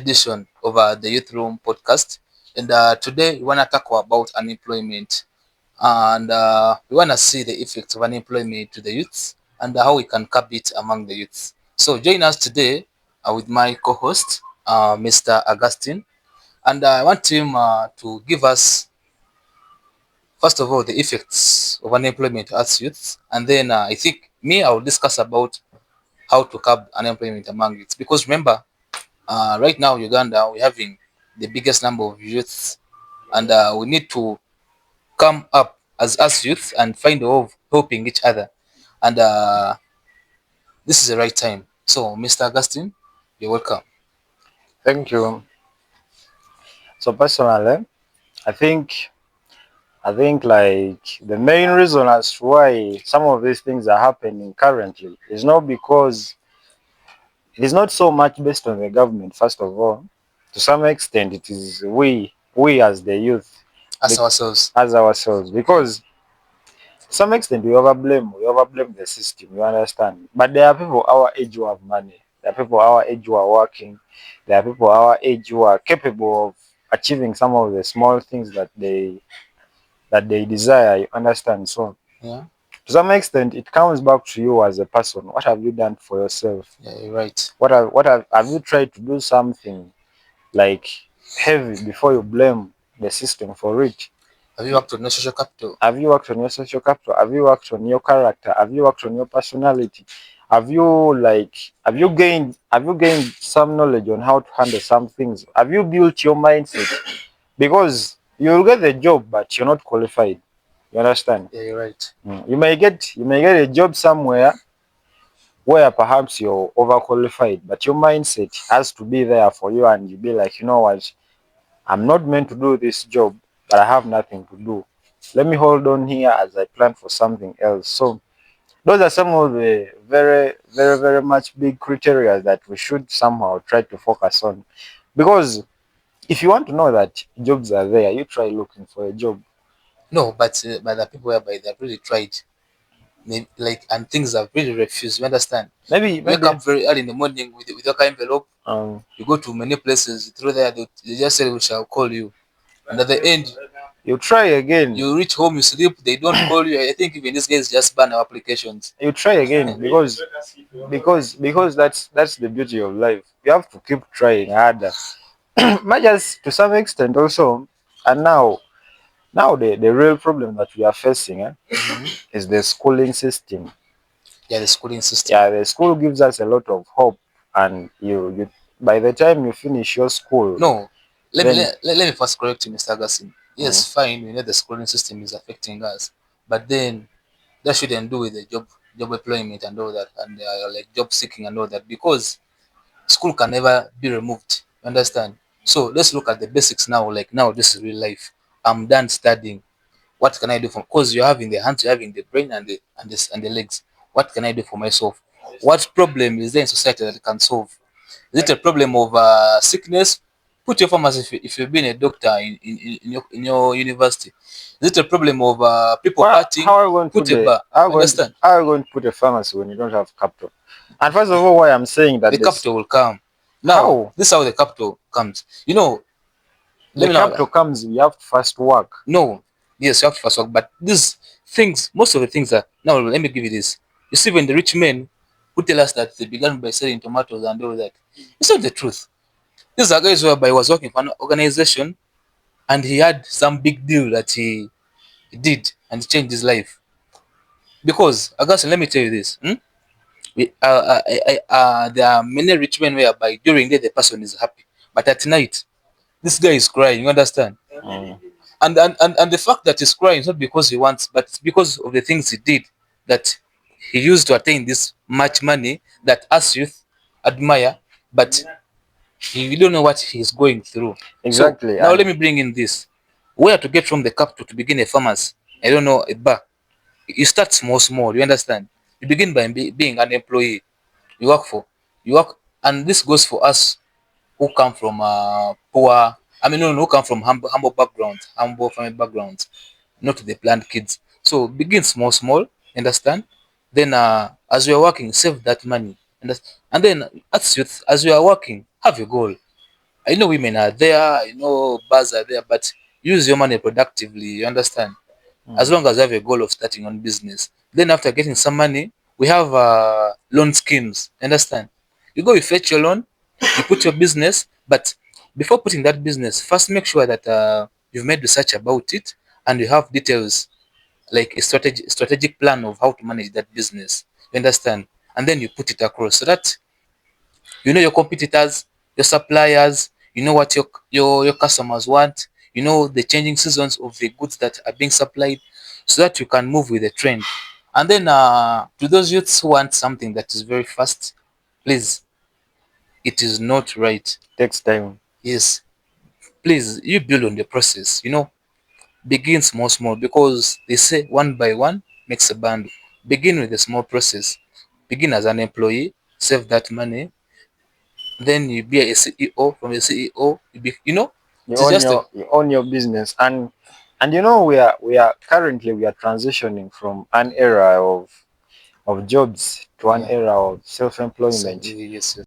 edition of the Youth Room podcast. And today we want to talk about unemployment. And we want to see the effects of unemployment to the youths and how we can curb it among the youths. So join us today with my co-host, Mr. Augustine. And I want him to give us, first of all, the effects of unemployment as youths. And then I think I will discuss about how to curb unemployment among youths. Because remember, right now, Uganda, we're having the biggest number of youths, and we need to come up as us youths and find a way of helping each other. And this is the right time. So, Mr. Augustine, you're welcome. Thank you. So personally, I think like the main reason as to why some of these things are happening currently is not because it is not so much based on the government. First of all, to some extent, it is we as the youth, As ourselves. as ourselves, Yeah. because to some extent we overblame the system. You understand? But there are people our age who have money. There are people our age who are working. There are people our age who are capable of achieving some of the small things that they desire. You understand? So Yeah. to some extent, it comes back to you as a person. What have you done for yourself? Yeah, you're right. What have you tried to do something like heavy before you blame the system for it? Have you worked on no social capital? Have you worked on your social capital? Have you worked on your character? Have you worked on your personality? Have you gained some knowledge on how to handle some things? Have you built your mindset? Because you'll get the job, but you're not qualified. You understand? Yeah, you're right. You may get a job somewhere where perhaps you're overqualified, but your mindset has to be there for you, and you be like, you know what, I'm not meant to do this job, but I have nothing to do. Let me hold on here as I plan for something else. So those are some of the very, very, very much big criteria that we should somehow try to focus on. Because if you want to know that jobs are there, you try looking for a job. No, but the people whereby they've really tried, like, and things have really refused. You understand? Maybe, You wake maybe, up very early in the morning with your envelope. um, You go to many places through there, they just say we shall call you. And at the end, you try again. you reach home, you sleep, they don't call you. I think even these guys just ban our applications. You try again because that's the beauty of life. You have to keep trying harder. Might just to some extent also, and now the real problem that we are facing is the schooling system. Yeah, the schooling system. Yeah, the school gives us a lot of hope, and you by the time you finish your school, No, then let me first correct you, Mr. Agassi. mm, Yes, fine, we know the schooling system is affecting us, but then that shouldn't do with the job employment and all that, and like job seeking and all that, because school can never be removed. You understand? So let's look at the basics now. Like now, this is real life. I'm done studying. What can I do for? Because you're having the hands, you're having the brain and the legs. What can I do for myself? What problem is there in society that I can solve? Is it a problem of sickness? Put your pharmacy if you've been a doctor in your university. Is it a problem of people well, partying? Put a bar. Understand? how are you going to put a pharmacy when you don't have capital? And first of all, why I'm saying The that this capital will come. Now, how this is how the capital comes. You know, let the me know. capital comes, you have to first work. No, yes, you have to first work, but these things, most of the things that now let me give you this. You see, when the rich men who tell us that they began by selling tomatoes and all that, it's not the truth. These are guys whereby he was working for an organization and he had some big deal that he did and changed his life. Because Augustine, let me tell you this. There are many rich men whereby during the day the person is happy, but at night this guy is crying. You understand? Mm. And the fact that he's crying is not because he wants, but it's because of the things he did that he used to attain this much money that us youth admire, but we don't know what he's going through. So Exactly, now let and me bring in this. Where to get from the capital to begin a farmers? I don't know, a bar. You start small, small. You understand? You begin by being an employee. You work for, you work, and this goes for us who come from poor. I mean, no, who come from humble backgrounds, humble family backgrounds, not the planned kids. So begin small, small. Understand? Then, as you are working, save that money. And then, as youth, as you are working, have a goal. I know women are there, I know bars are there, but use your money productively. You understand? As Mm. long as you have a goal of starting on business. Then after getting some money, we have loan schemes. Understand? You go, you fetch your loan, you put your business, but before putting that business, first make sure that you've made research about it and you have details like a strategic plan of how to manage that business. You understand? And then you put it across so that you know your competitors, your suppliers, you know what your customers want, you know the changing seasons of the goods that are being supplied, so that you can move with the trend. And then to those youths who want something that is very fast, please, it is not right. Takes time. Yes, please, you build on the process, you know, begin small small, because they say one by one makes a band. Begin with a small process, begin as an employee, save that money, then you be a CEO. From a CEO, you know, it is just a You own your business, and you know we are currently we are transitioning from an era of jobs to an yeah. era of So self-employment. yes, yes.